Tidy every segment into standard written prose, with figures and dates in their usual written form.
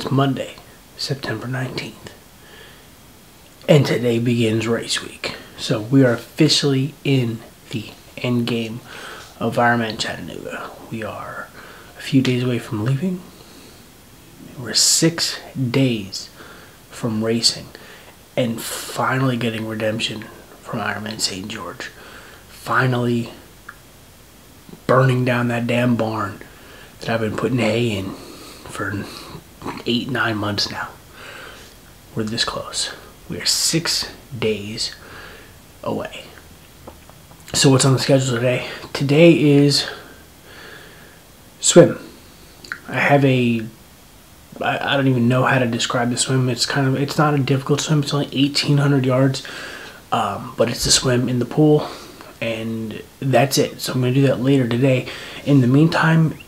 It's Monday, September 19th, and today begins race week. So we are officially in the end game of Ironman Chattanooga. We are a few days away from leaving. We're 6 days from racing and finally getting redemption from Ironman St. George. Finally burning down that damn barn that I've been putting hay in for 8-9 months now. We're this close. We are 6 days away. So what's on the schedule today? Today is swim. I don't even know how to describe the swim. It's not a difficult swim. It's only 1,800 yards, but it's a swim in the pool, and that's it. So I'm going to do that later today. In the meantime,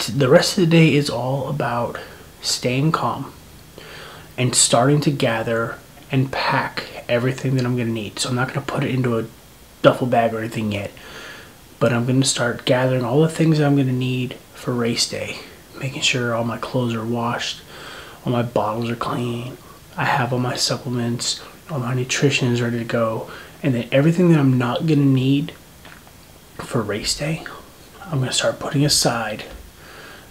the rest of the day is all about staying calm and starting to gather and pack everything that I'm going to need. So I'm not going to put it into a duffel bag or anything yet, but I'm going to start gathering all the things that I'm going to need for race day, making sure all my clothes are washed, all my bottles are clean, I have all my supplements, all my nutrition is ready to go, and then everything that I'm not going to need for race day, I'm going to start putting aside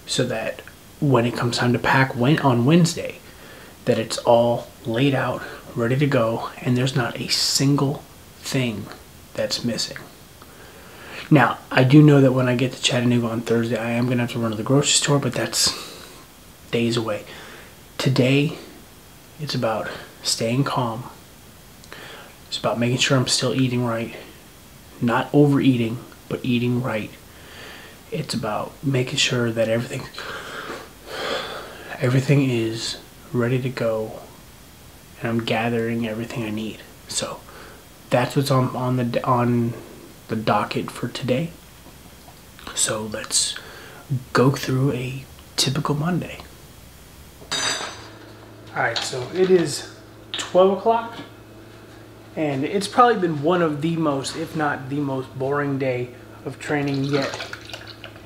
so that when it comes time to pack on Wednesday, that it's all laid out, ready to go, and there's not a single thing that's missing. Now, I do know that when I get to Chattanooga on Thursday, I am going to have to run to the grocery store, but that's days away. Today, it's about staying calm. It's about making sure I'm still eating right. Not overeating, but eating right. It's about making sure that everything is ready to go, and I'm gathering everything I need. So that's what's on the docket for today. So let's go through a typical Monday. Alright, so it is 12 o'clock, and it's probably been one of the most, if not the most boring day of training yet.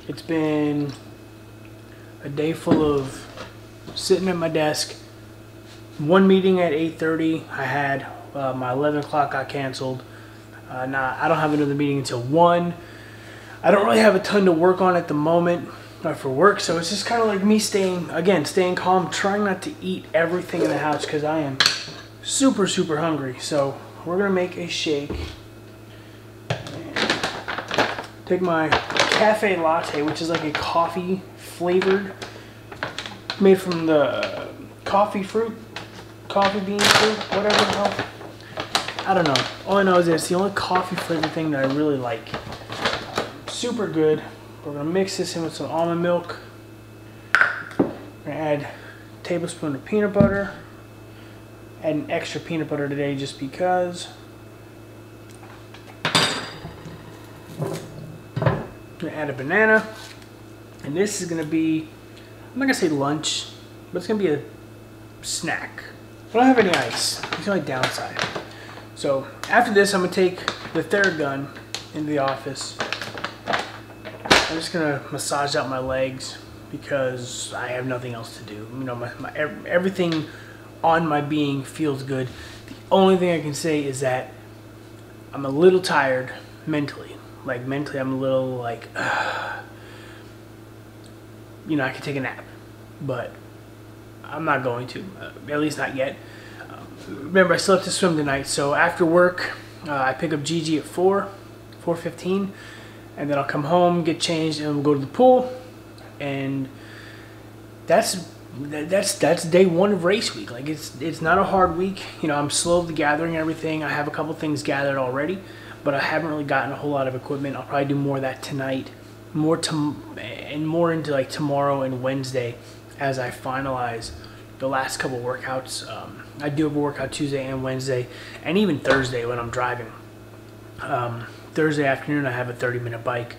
It's been a day full of sitting at my desk. One meeting at 8:30 I had. My 11 o'clock got canceled. Now I don't have another meeting until 1. I don't really have a ton to work on at the moment for work, so it's just kind of like me staying calm, trying not to eat everything in the house because I am super hungry. So we're gonna make a shake. Take my cafe latte, which is like a coffee flavored, made from the coffee bean fruit, whatever the hell. I don't know. All I know is it's the only coffee flavored thing that I really like. Super good. We're gonna mix this in with some almond milk. We're gonna add a tablespoon of peanut butter. Add an extra peanut butter today just because. I'm gonna add a banana, and this is gonna be, I'm not gonna say lunch, but it's gonna be a snack. I don't have any ice. It's the only downside. So after this, I'm gonna take the Theragun into the office. I'm just gonna massage out my legs because I have nothing else to do. You know, everything on my being feels good. The only thing I can say is that I'm a little tired mentally. Like mentally, I'm a little like, you know, I could take a nap, but I'm not going to, at least not yet. Remember, I still have to swim tonight, so after work, I pick up Gigi at 4:15, and then I'll come home, get changed, and we'll go to the pool, and that's day one of race week. Like it's not a hard week. You know, I'm slowly gathering everything. I have a couple things gathered already, but I haven't really gotten a whole lot of equipment. I'll probably do more of that tonight, more into like tomorrow and Wednesday as I finalize the last couple workouts. I do have a workout Tuesday and Wednesday, and even Thursday when I'm driving. Thursday afternoon I have a 30-minute bike.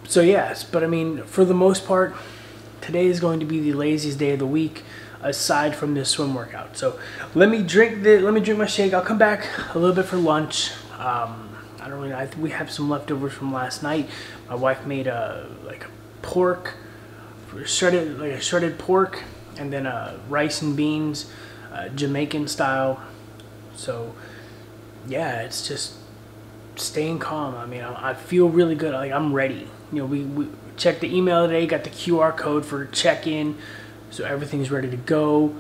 So yes, but I mean, for the most part, today is going to be the laziest day of the week aside from this swim workout. So let me drink my shake. I'll come back a little bit for lunch. We have some leftovers from last night. My wife made a shredded pork and then rice and beans, Jamaican style. So yeah, it's just staying calm. I mean, I feel really good. Like, I'm ready. You know, we checked the email today, got the QR code for check-in, so everything's ready to go.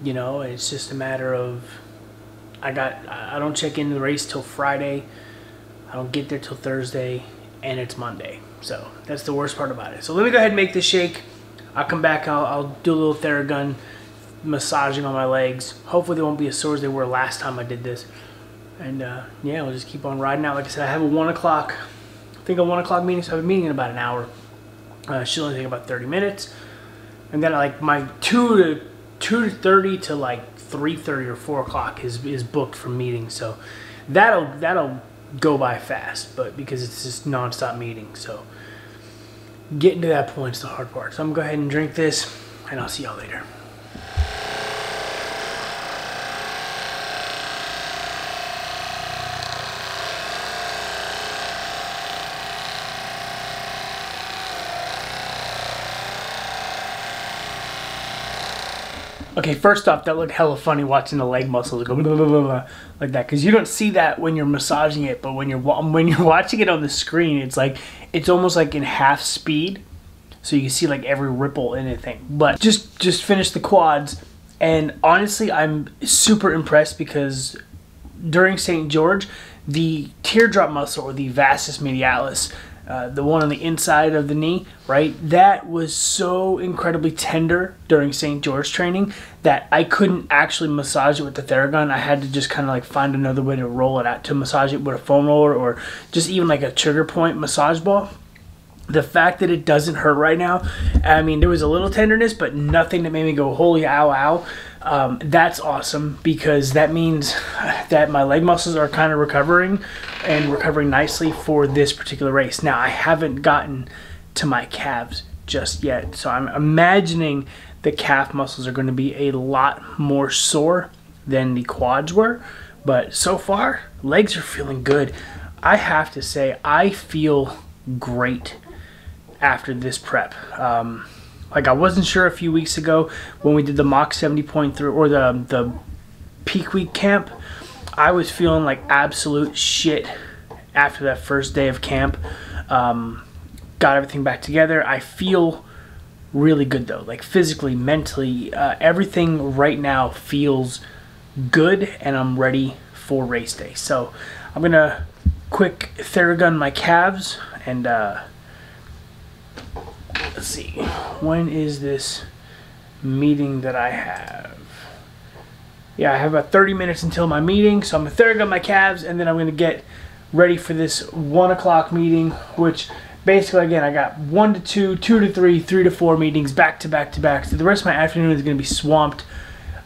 You know, it's just a matter of I don't check into the race till Friday. I don't get there till Thursday, and it's Monday. So that's the worst part about it. So let me go ahead and make this shake. I'll come back. I'll do a little Theragun massaging on my legs. Hopefully they won't be as sore as they were last time I did this. And yeah, we'll just keep on riding out. Like I said, I have a 1 o'clock, I think a 1 o'clock meeting, so I have a meeting in about an hour. Should only take about 30 minutes. And then like my 2:30 to like 3:30 or 4 o'clock is booked for meetings. So that'll go by fast, but because it's just non-stop meetings. So getting to that point is the hard part. So I'm gonna go ahead and drink this, and I'll see y'all later. Okay, first off, that looked hella funny watching the leg muscles go blah, blah, blah, blah, like that, because you don't see that when you're massaging it, but when you're watching it on the screen, it's like it's almost like in half speed, so you can see like every ripple in anything. But just finished the quads, and honestly, I'm super impressed because during St. George, the teardrop muscle, or the vastus medialis, the one on the inside of the knee, right? That was so incredibly tender during St. George training that I couldn't actually massage it with the Theragun. I had to just kind of like find another way to roll it out, to massage it with a foam roller, or just even like a trigger point massage ball. The fact that it doesn't hurt right now, I mean, there was a little tenderness, but nothing that made me go, holy ow, ow. That's awesome, because that means that my leg muscles are kind of recovering nicely for this particular race. Now, I haven't gotten to my calves just yet, so I'm imagining the calf muscles are going to be a lot more sore than the quads were, but so far, legs are feeling good. I have to say, I feel great after this prep. Like, I wasn't sure a few weeks ago when we did the Mach 70.3 or the peak week camp. I was feeling like absolute shit after that first day of camp. Got everything back together. I feel really good though, like physically, mentally, everything right now feels good, and I'm ready for race day. So I'm gonna quick Theragun my calves, and let's see, when is this meeting that I have? Yeah, I have about 30 minutes until my meeting, so I'm gonna Theragun my calves, and then I'm gonna get ready for this 1 o'clock meeting, which basically, again, I got 1 to 2, 2 to 3, 3 to 4 meetings back to back to back. So the rest of my afternoon is gonna be swamped.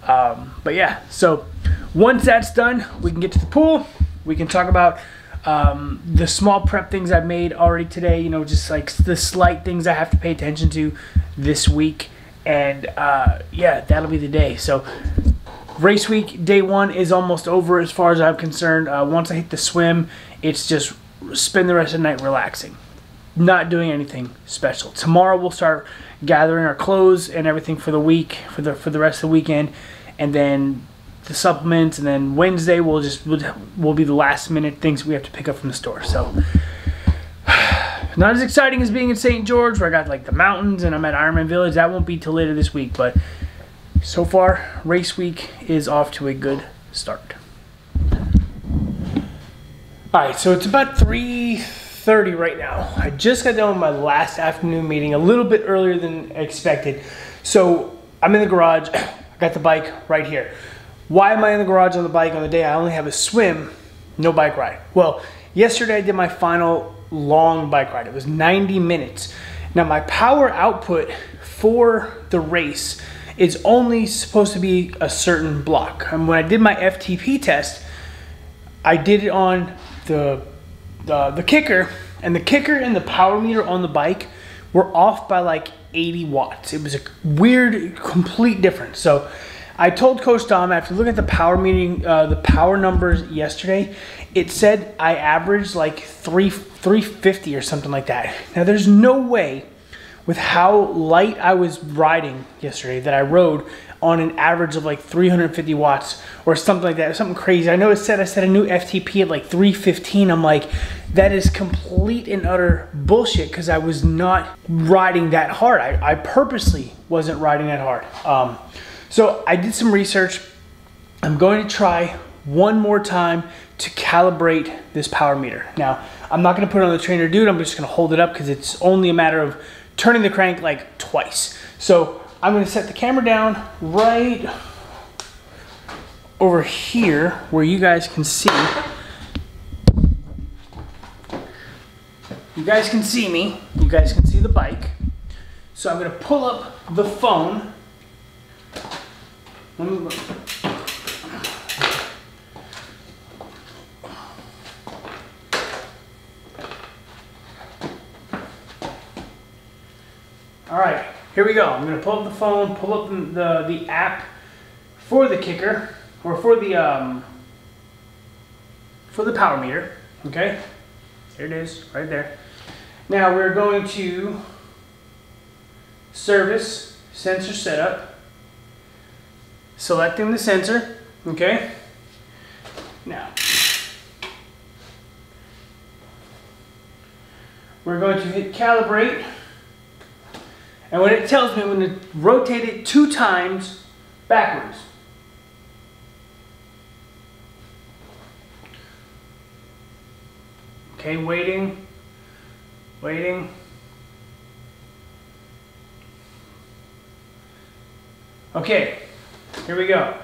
But yeah, so once that's done, we can get to the pool. We can talk about the small prep things I've made already today, you know, just like the slight things I have to pay attention to this week. And yeah, that'll be the day. So race week, day 1 is almost over as far as I'm concerned. Once I hit the swim, it's just spend the rest of the night relaxing, not doing anything special. Tomorrow we'll start gathering our clothes and everything for the week, for the rest of the weekend, and then the supplements, and then Wednesday will be the last minute things we have to pick up from the store. So not as exciting as being in St. George, where I got like the mountains and I'm at Ironman Village. That won't be till later this week, but so far race week is off to a good start. Alright, so it's about 3:30 right now. I just got done with my last afternoon meeting a little bit earlier than expected. So I'm in the garage. I got the bike right here. Why am I in the garage on the bike on the day I only have a swim, no bike ride? Well, yesterday I did my final long bike ride. It was 90 minutes. Now my power output for the race is only supposed to be a certain block. And when I did my FTP test, I did it on the kicker, and the kicker and the power meter on the bike were off by like 80 watts. It was a weird, complete difference. So I told Coach Dom, after looking at the power meeting, the power numbers yesterday, it said I averaged like 350 or something like that. Now there's no way with how light I was riding yesterday, that I rode on an average of like 350 watts or something like that, something crazy. I know I set a new FTP at like 315. I'm like, that is complete and utter bullshit, because I was not riding that hard. I purposely wasn't riding that hard. So I did some research. I'm going to try one more time to calibrate this power meter. Now, I'm not gonna put it on the trainer dude, I'm just gonna hold it up because it's only a matter of turning the crank like twice. So I'm gonna set the camera down right over here where you guys can see. You guys can see me, you guys can see the bike. So I'm gonna pull up the phone. Let me look. All right, here we go. I'm gonna pull up the phone, pull up the app for the kicker, or for the power meter. Okay, there it is, right there. Now we're going to service sensor setup, selecting the sensor. Okay. Now we're going to hit calibrate. And when it tells me, I'm going to rotate it 2 times backwards. Okay, waiting, waiting. Okay, here we go.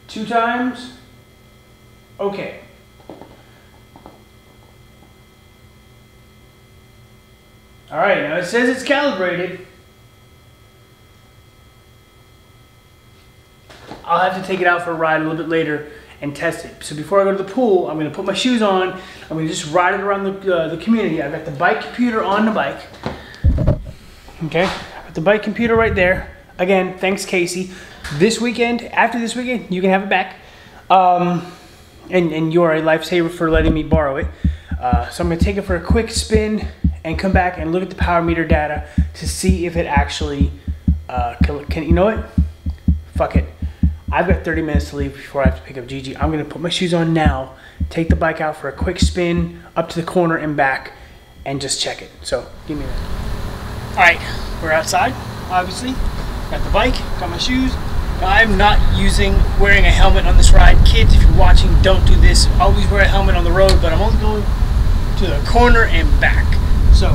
Two times. Okay. All right, now it says it's calibrated. I'll have to take it out for a ride a little bit later and test it. So before I go to the pool, I'm gonna put my shoes on. I'm gonna just ride it around the community. I've got the bike computer on the bike. Okay, I've got the bike computer right there. Again, thanks Casey. This weekend, after this weekend, you can have it back. And you're a lifesaver for letting me borrow it. So I'm gonna take it for a quick spin and come back and look at the power meter data to see if it actually can, you know what? Fuck it. I've got 30 minutes to leave before I have to pick up Gigi. I'm gonna put my shoes on now, take the bike out for a quick spin up to the corner and back, and just check it. So give me that. All right, we're outside, obviously. Got the bike, got my shoes. I'm not wearing a helmet on this ride. Kids, if you're watching, don't do this. Always wear a helmet on the road, but I'm only going to the corner and back. So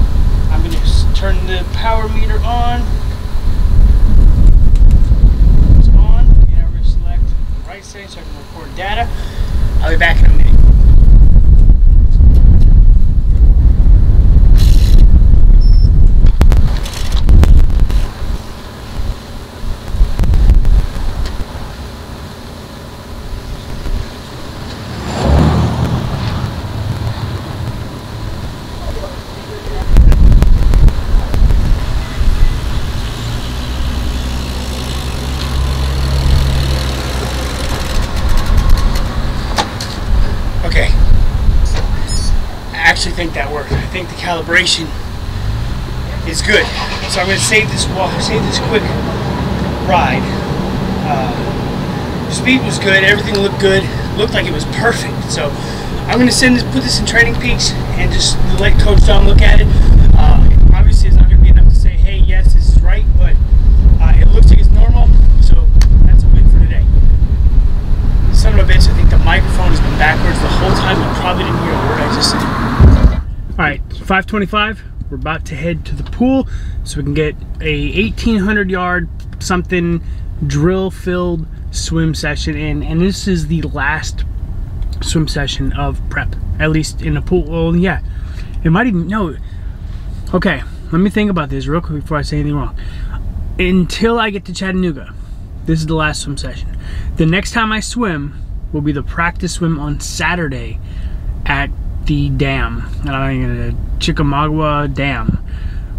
I'm going to turn the power meter on. It's on. And I'm going to select the right setting so I can record data. I'll be back in a minute. I actually think that worked. I think the calibration is good. So I'm going to save this quick ride. Speed was good. Everything looked good. Looked like it was perfect. So I'm going to put this in Training Peaks and just let Coach Dom look at it. Obviously, it's not going to be enough to say, hey, yes, this is right, but it looks like it's normal. So that's a win for today. Son of a bitch, I think the microphone has been backwards the whole time. You probably didn't hear a word I just said. All right, 5:25. We're about to head to the pool so we can get a 1,800 yard something drill-filled swim session in, and this is the last swim session of prep, at least in the pool. Well, yeah, it might even, no. Okay, let me think about this real quick before I say anything wrong. Until I get to Chattanooga, this is the last swim session. The next time I swim will be the practice swim on Saturday at the dam, Chickamauga Dam,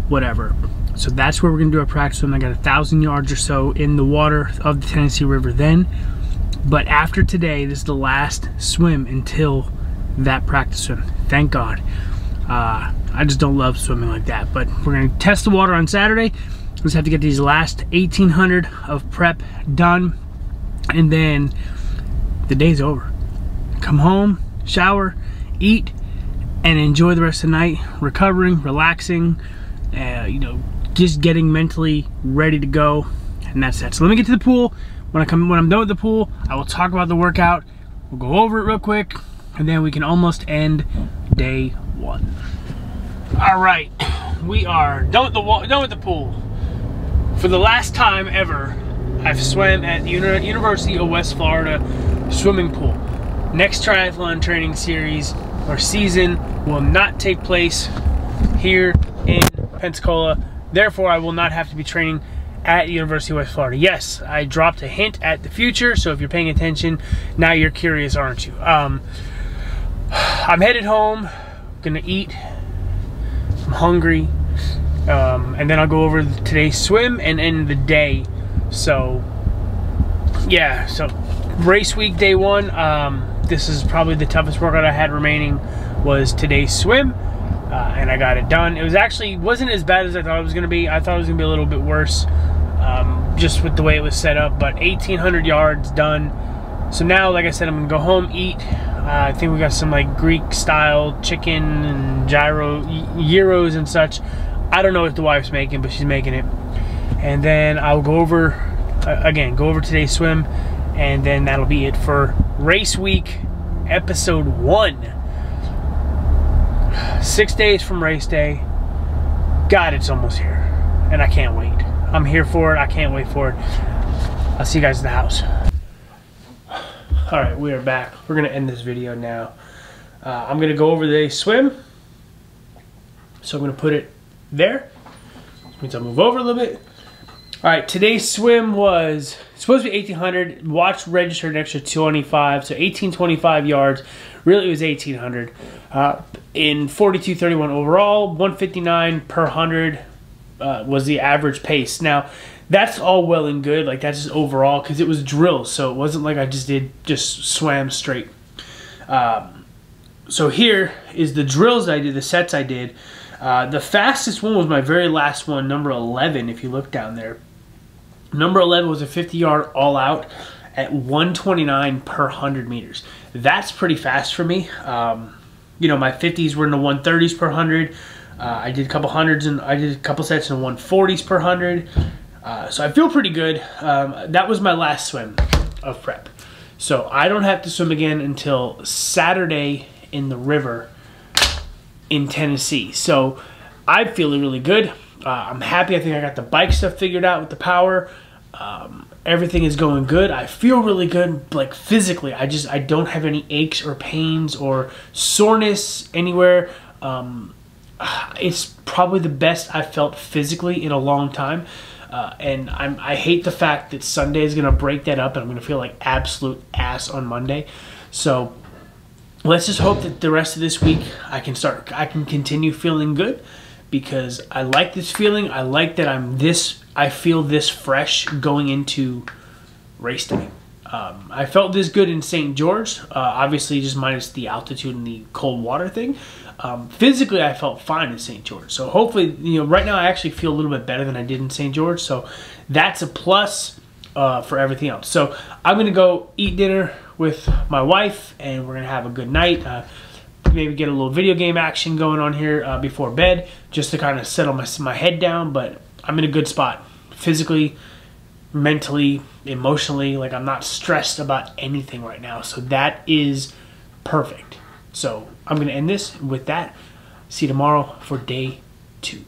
whatever. So that's where we're gonna do a practice swim. I got 1,000 yards or so in the water of the Tennessee River then. But after today, this is the last swim until that practice swim. Thank God. I just don't love swimming like that. But we're going to test the water on Saturday. We just have to get these last 1,800 of prep done. And then the day's over. Come home, shower, eat, and enjoy the rest of the night. Recovering, relaxing, you know, just getting mentally ready to go. And that's that. So let me get to the pool. When I'm done with the pool, I will talk about the workout. We'll go over it real quick, and then we can almost end day one. All right, we are done with the pool. For the last time ever, I've swam at the University of West Florida swimming pool. Next triathlon training series or season will not take place here in Pensacola. Therefore, I will not have to be training at University of West Florida. Yes, I dropped a hint at the future, so if you're paying attention, now you're curious, aren't you? I'm headed home, gonna eat, I'm hungry, and then I'll go over today's swim and end the day. So, yeah, so race week day one, this is probably the toughest workout I had remaining was today's swim. And I got it done. It wasn't as bad as I thought it was going to be. I thought it was going to be a little bit worse, just with the way it was set up. But 1,800 yards done. So now, like I said, I'm going to go home, eat. I think we got some like Greek-style chicken and gyros and such. I don't know what the wife's making, but she's making it. And then I'll go over, go over today's swim. And then that'll be it for race week, episode 1. 6 days from race day. God, it's almost here. And I can't wait. I'm here for it. I can't wait for it. I'll see you guys in the house. Alright, we are back. We're going to end this video now. I'm going to go over the swim. So I'm going to put it there. Which means I'll move over a little bit. Alright, today's swim was supposed to be 1,800. Watch registered an extra 25. So 1,825 yards. Really, it was 1,800. In 42.31 overall, 159 per 100 was the average pace. Now, that's all well and good. Like, that's just overall because it was drills. So it wasn't like I just swam straight. So here is the drills that I did, the sets I did. The fastest one was my very last one, number 11, if you look down there. Number 11 was a 50-yard all-out at 129 per 100 meters. That's pretty fast for me. You know, my 50s were in the 130s per 100. I did a couple hundreds and I did a couple sets in the 140s per 100. So I feel pretty good. That was my last swim of prep. So I don't have to swim again until Saturday in the river in Tennessee. So I'm feeling really good. I'm happy. I think I got the bike stuff figured out with the power. Everything is going good. I feel really good, like physically. I don't have any aches or pains or soreness anywhere. It's probably the best I've felt physically in a long time. And I hate the fact that Sunday is going to break that up and I'm going to feel like absolute ass on Monday. So let's just hope that the rest of this week I can continue feeling good because I like this feeling. I like that I feel this fresh going into race day. I felt this good in St. George, obviously just minus the altitude and the cold water thing. Physically, I felt fine in St. George. So hopefully, you know, right now I actually feel a little bit better than I did in St. George. So that's a plus for everything else. So I'm going to go eat dinner with my wife and we're going to have a good night. Maybe get a little video game action going on here before bed just to kind of settle my head down. But I'm in a good spot physically, mentally, emotionally. Like I'm not stressed about anything right now. So that is perfect. So I'm going to end this with that. See you tomorrow for day 2.